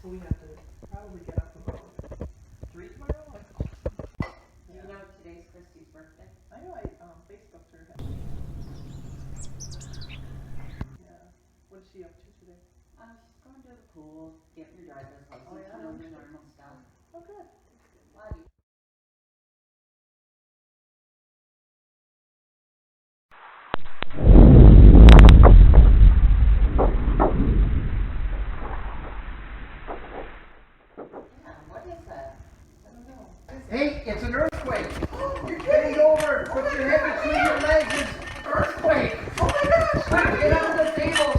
So we have to probably get up about 3 tomorrow. Like, Do you know today's Christy's birthday? I know Facebooked her. Yeah. What is she up to today? She's going to the pool, getting her driver's license, Oh, yeah? you know, the normal stuff. Oh, good. Lottie. Yeah, what is that? I don't know. Hey, it's an earthquake. Bend over, put your head between your legs. It's earthquake. Oh my gosh! Quick, get on the table.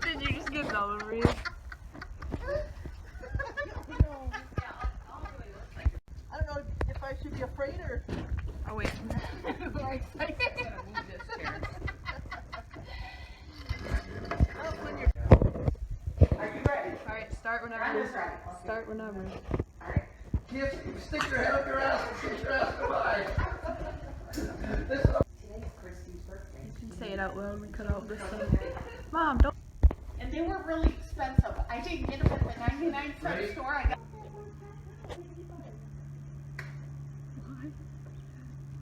Did you just get memories? I don't know if I should be afraid or. Oh wait. Are you ready? Alright, start whenever. I'm just ready. Start whenever. Alright. Kiss, stick your head up your ass and kiss your ass goodbye. This Today's Christy's birthday. You can say it out loud. We cut out this stuff. Mom, don't. And they were really expensive. I didn't get them at the 99 cent Ready? store. I got